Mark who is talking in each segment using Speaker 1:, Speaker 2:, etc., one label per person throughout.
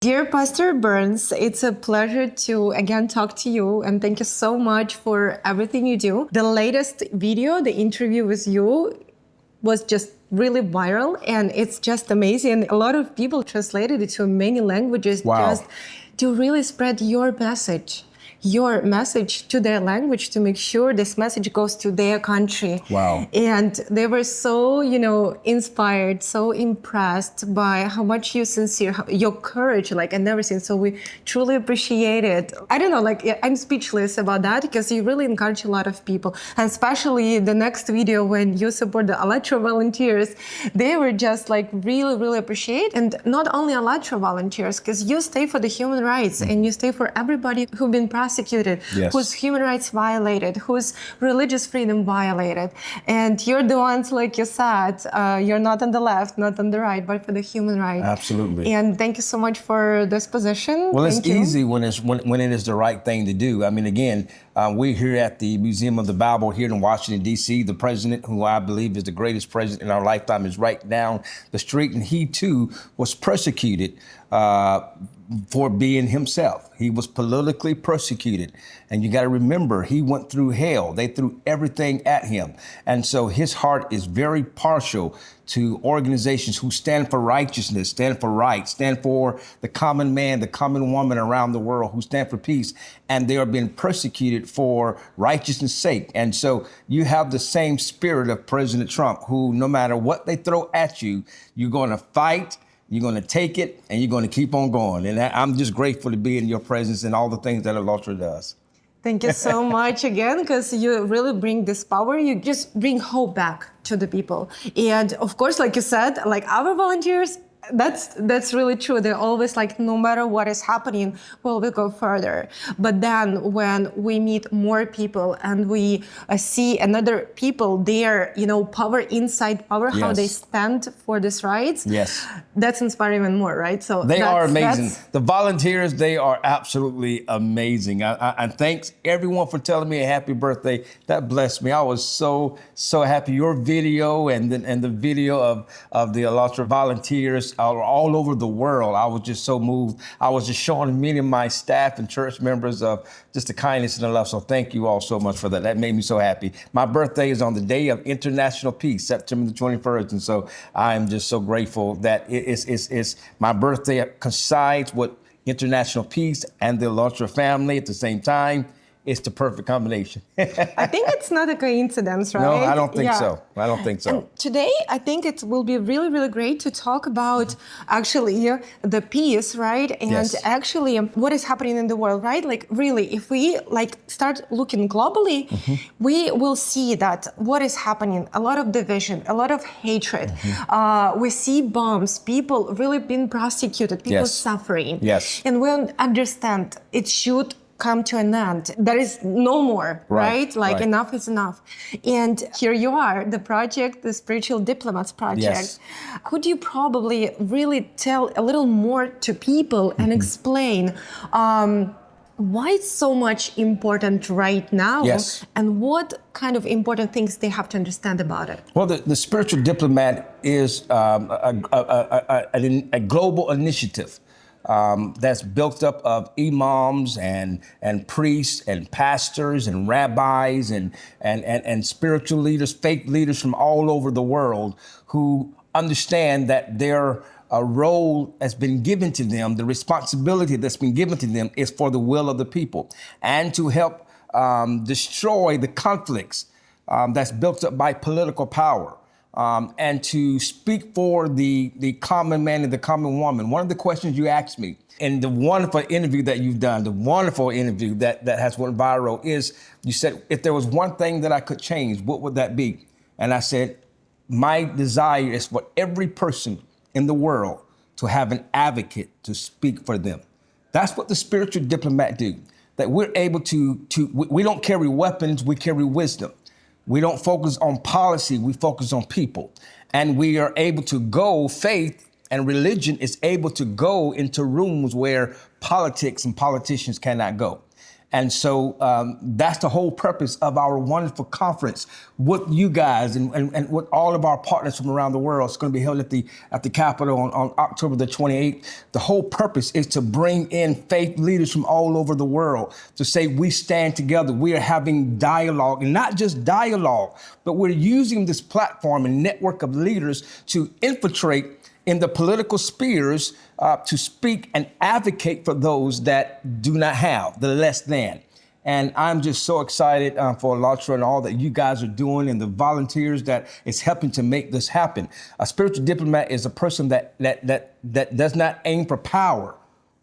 Speaker 1: Dear Pastor Burns, it's a pleasure to again talk to you, and thank you so much for everything you do. The latest video, the interview with you, was just really viral, and it's just amazing. A lot of people translated it to many languages just to really spread your message to their language, to make sure this message goes to their country.
Speaker 2: Wow.
Speaker 1: And they were so, inspired, so impressed by how much you sincere, your courage, and everything. So we truly appreciate it. I don't know, I'm speechless about that because you really encourage a lot of people. And especially the next video when you support the ALLATRA volunteers, they were just really, really appreciate. And not only ALLATRA volunteers, because you stay for the human rights and you stay for everybody who've been prosecuted, whose human rights violated, whose religious freedom violated. And you're the ones, like you said, you're not on the left, not on the right, but for the human right.
Speaker 2: Absolutely.
Speaker 1: And thank you so much for this position.
Speaker 2: Well, it's easy when it is the right thing to do. I mean, again, we're here at the Museum of the Bible here in Washington, D.C. The president, who I believe is the greatest president in our lifetime, is right down the street. And he, too, was persecuted for being himself. He was politically persecuted. And you got to remember, he went through hell. They threw everything at him. And so his heart is very partial to organizations who stand for righteousness, stand for rights, stand for the common man, the common woman around the world, who stand for peace. And they are being persecuted for righteousness' sake. And so you have the same spirit of President Trump, who no matter what they throw at you, you're going to fight, you're going to take it, and you're going to keep on going. And I'm just grateful to be in your presence and all the things that ALLATRA does.
Speaker 1: Thank you so much again, because you really bring this power. You just bring hope back to the people. And of course, like you said, our volunteers, that's really true. They're always no matter what is happening, we'll go further. But then when we meet more people and we see another people there, power inside power, how they stand for these rights, that's inspiring even more, right? So
Speaker 2: they are amazing. The volunteers, they are absolutely amazing. And thanks everyone for telling me a happy birthday. That blessed me. I was so happy. Your video and the video of the ALLATRA volunteers all over the world. I was just so moved. I was just showing many of my staff and church members of just the kindness and the love. So thank you all so much for that. That made me so happy. My birthday is on the day of international peace, September the 21st. And so I am just so grateful that it's my birthday coincides with international peace and the ALLATRA family at the same time. It's the perfect combination.
Speaker 1: I think it's not a coincidence, right?
Speaker 2: No, I don't think so. I don't think so.
Speaker 1: And today, I think it will be really, really great to talk about actually the peace, right? And actually what is happening in the world, right? Really, if we start looking globally, we will see that what is happening, a lot of division, a lot of hatred. We see bombs, people really being prosecuted, people suffering. And we understand it should come to an end. There is no more, right? Enough is enough. And here you are, the project, the Spiritual Diplomats project. Could you probably really tell a little more to people and explain why it's so much important right now and what kind of important things they have to understand about it?
Speaker 2: Well, the Spiritual Diplomat is a global initiative that's built up of imams and priests and pastors and rabbis and spiritual leaders, faith leaders from all over the world who understand that their role has been given to them, the responsibility that's been given to them is for the will of the people and to help destroy the conflicts that's built up by political power. And to speak for the common man and the common woman. One of the questions you asked me in the wonderful interview that you've done, the wonderful interview that has went viral is, you said, if there was one thing that I could change, what would that be? And I said, my desire is for every person in the world to have an advocate to speak for them. That's what the Spiritual Diplomat do. That we're able we don't carry weapons, we carry wisdom. We don't focus on policy, we focus on people. And we are able to go, faith and religion is able to go into rooms where politics and politicians cannot go. And so that's the whole purpose of our wonderful conference with you guys and with all of our partners from around the world. It's going to be held at the Capitol on October the 28th. The whole purpose is to bring in faith leaders from all over the world to say we stand together. We are having dialogue, and not just dialogue, but we're using this platform and network of leaders to infiltrate in the political spheres to speak and advocate for those that do not have, the less than. And I'm just so excited for ALLATRA and all that you guys are doing and the volunteers that is helping to make this happen. A spiritual diplomat is a person that does not aim for power,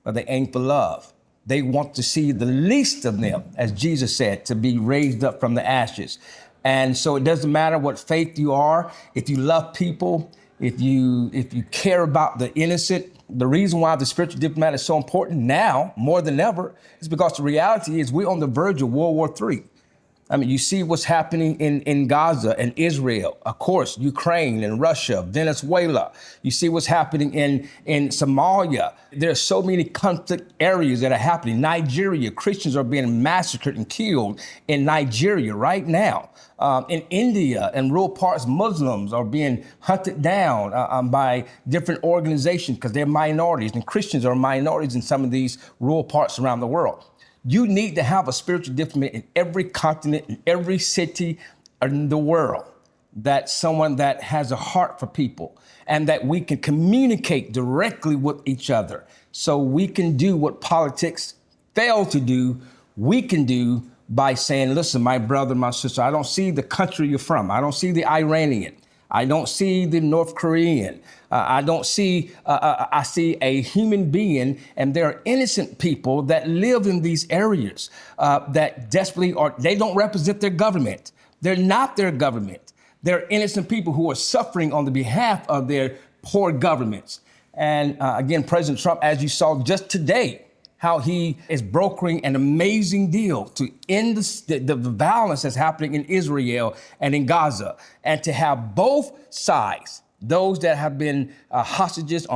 Speaker 2: but they aim for love. They want to see the least of them, as Jesus said, to be raised up from the ashes. And so it doesn't matter what faith you are, if you love people, if you care about the innocent. The reason why the spiritual diplomat is so important now, more than ever, is because the reality is we're on the verge of World War III. I mean, you see what's happening in Gaza and Israel, of course, Ukraine and Russia, Venezuela. You see what's happening in Somalia. There are so many conflict areas that are happening. Nigeria, Christians are being massacred and killed in Nigeria right now. In India and rural parts, Muslims are being hunted down by different organizations because they're minorities, and Christians are minorities in some of these rural parts around the world. You need to have a spiritual diplomat in every continent, in every city in the world. That's someone that has a heart for people and that we can communicate directly with each other. So we can do what politics failed to do, we can do by saying, listen, my brother, my sister, I don't see the country you're from. I don't see the Iranian. I don't see the North Korean. I see a human being, and there are innocent people that live in these areas that desperately they don't represent their government. They're not their government. They're innocent people who are suffering on the behalf of their poor governments. And again, President Trump, as you saw just today, how he is brokering an amazing deal to end the violence that's happening in Israel and in Gaza, and to have both sides, those that have been hostages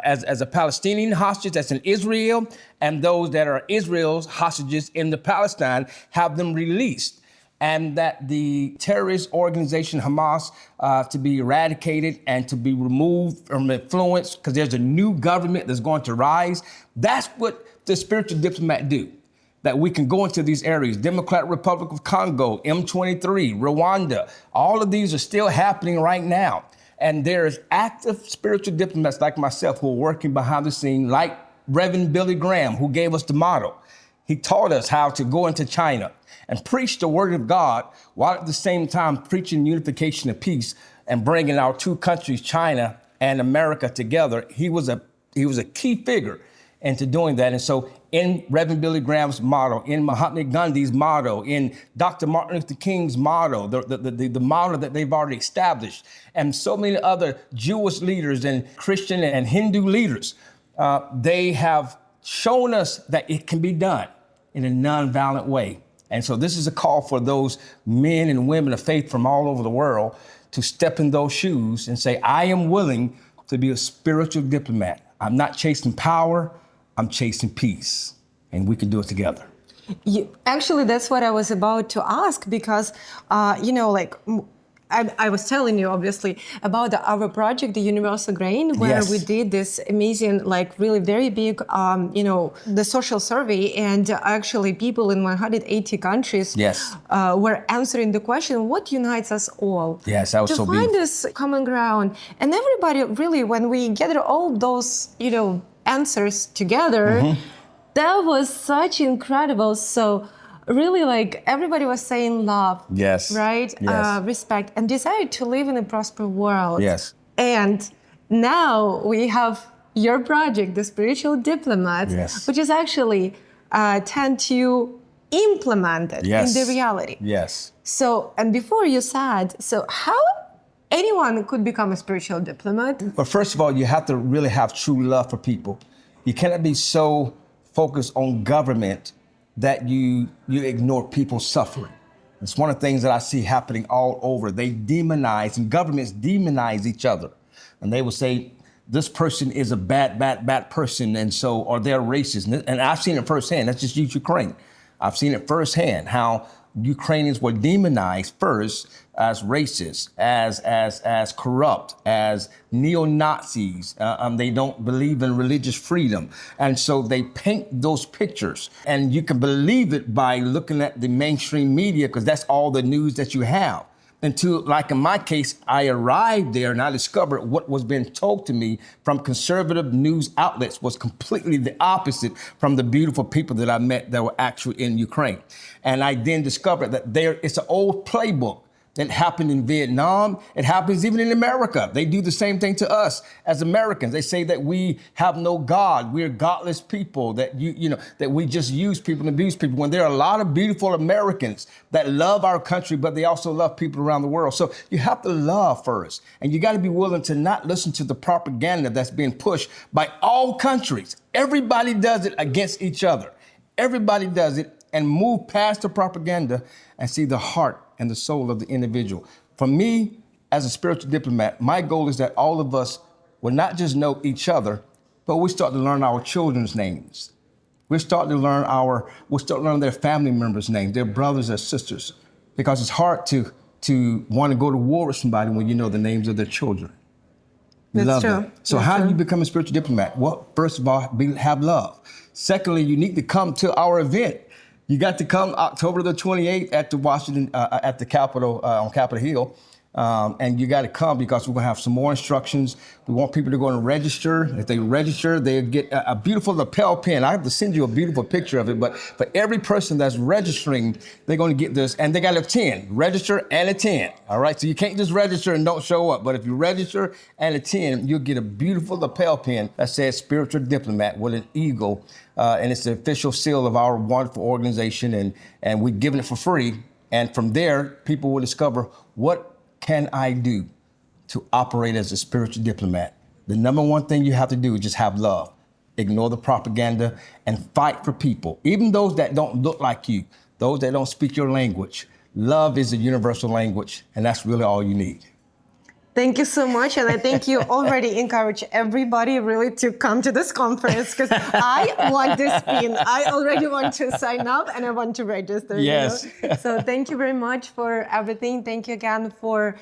Speaker 2: as a Palestinian hostage that's in Israel, and those that are Israel's hostages in the Palestine, have them released. And that the terrorist organization Hamas to be eradicated and to be removed from influence, because there's a new government that's going to rise. That's what the spiritual diplomat do, that we can go into these areas. Democratic Republic of Congo, M23, Rwanda, all of these are still happening right now. And there's active spiritual diplomats like myself who are working behind the scene, like Reverend Billy Graham, who gave us the model. He taught us how to go into China and preach the word of God while at the same time preaching unification and peace and bringing our two countries, China and America, together. He was a key figure into doing that. And so in Reverend Billy Graham's model, in Mahatma Gandhi's model, in Dr. Martin Luther King's model, the model that they've already established, and so many other Jewish leaders and Christian and Hindu leaders, they have shown us that it can be done in a nonviolent way. And so this is a call for those men and women of faith from all over the world to step in those shoes and say, I am willing to be a spiritual diplomat. I'm not chasing power, I'm chasing peace, and we can do it together.
Speaker 1: Actually, that's what I was about to ask, because, I was telling you, obviously, about our project, the Universal Grain, where
Speaker 2: Yes.
Speaker 1: we did this amazing, really very big, the social survey, and actually people in 180 countries
Speaker 2: Yes.
Speaker 1: were answering the question, what unites us all?
Speaker 2: Yes, that was
Speaker 1: to
Speaker 2: so
Speaker 1: find
Speaker 2: beautiful.
Speaker 1: this common ground. And everybody really, when we gather all those, answers together, that was such incredible. So really, everybody was saying love,
Speaker 2: Yes.
Speaker 1: right?
Speaker 2: Yes.
Speaker 1: Respect and desire to live in a prosperous world.
Speaker 2: Yes.
Speaker 1: And now we have your project, the Spiritual Diplomats,
Speaker 2: Yes.
Speaker 1: which is actually tend to implement it
Speaker 2: Yes.
Speaker 1: in the reality.
Speaker 2: Yes.
Speaker 1: So, and before you said, so how anyone could become a spiritual diplomat?
Speaker 2: But first of all, you have to really have true love for people. You cannot be so focused on government that you ignore people's suffering. It's one of the things that I see happening all over. They demonize, and governments demonize each other. And they will say, this person is a bad person, and so, or they're racist. And I've seen it firsthand. Let's just use Ukraine. I've seen it firsthand how Ukrainians were demonized first as racist, as corrupt, as neo-Nazis. They don't believe in religious freedom. And so they paint those pictures. And you can believe it by looking at the mainstream media, because that's all the news that you have. Until, like in my case, I arrived there and I discovered what was being told to me from conservative news outlets was completely the opposite from the beautiful people that I met that were actually in Ukraine. And I then discovered that it's an old playbook that happened in Vietnam. It happens even in America. They do the same thing to us as Americans. They say that we have no God. We're godless people, that that we just use people and abuse people, when there are a lot of beautiful Americans that love our country, but they also love people around the world. So you have to love first. And you got to be willing to not listen to the propaganda that's being pushed by all countries. Everybody does it against each other. Everybody does it, and move past the propaganda and see the heart and the soul of the individual. For me, as a spiritual diplomat, my goal is that all of us will not just know each other, but we start to learn our children's names. We'll start to learn their family members' names, their brothers and sisters, because it's hard to want to go to war with somebody when you know the names of their children.
Speaker 1: That's true.
Speaker 2: Them. So how do you become a spiritual diplomat? Well, first of all, have love. Secondly, you need to come to our event. You got to come October the 28th at the Washington, at the Capitol, on Capitol Hill. And you got to come because we're going to have some more instructions. We want people to go and register. If they register, they get a beautiful lapel pin. I have to send you a beautiful picture of it, but for every person that's registering, they're going to get this, and they got to attend, register and attend. All right, so you can't just register and don't show up, but if you register and attend, you'll get a beautiful lapel pin that says Spiritual Diplomat with an eagle, and it's the official seal of our wonderful organization, and we're giving it for free. And from there, people will discover, what can I do to operate as a spiritual diplomat? The number one thing you have to do is just have love. Ignore the propaganda and fight for people, even those that don't look like you, those that don't speak your language. Love is a universal language, and that's really all you need.
Speaker 1: Thank you so much. And I think you already encourage everybody really to come to this conference, because I want this pin. I already want to sign up and I want to register.
Speaker 2: Yes.
Speaker 1: So thank you very much for everything. Thank you again for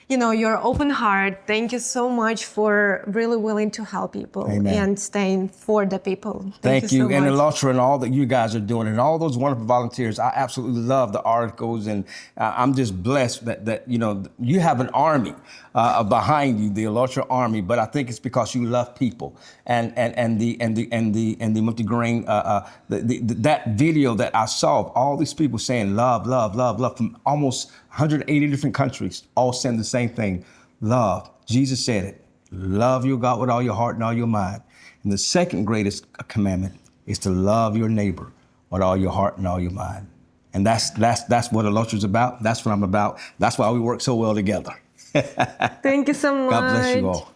Speaker 1: your open heart. Thank you so much for really willing to help people.
Speaker 2: Amen.
Speaker 1: And staying for the people.
Speaker 2: Thank you.
Speaker 1: So
Speaker 2: And
Speaker 1: much.
Speaker 2: ALLATRA and all that you guys are doing and all those wonderful volunteers. I absolutely love the articles, and I'm just blessed that you have an army behind you, the ALLATRA army. But I think it's because you love people, and the multi-grain that video that I saw of all these people saying love, love, love, love from almost 180 different countries, all saying the same thing, love. Jesus said it, love your God with all your heart and all your mind. And the second greatest commandment is to love your neighbor with all your heart and all your mind. And that's what ALLATRA is about. That's what I'm about. That's why we work so well together.
Speaker 1: Thank you so much.
Speaker 2: God bless you all.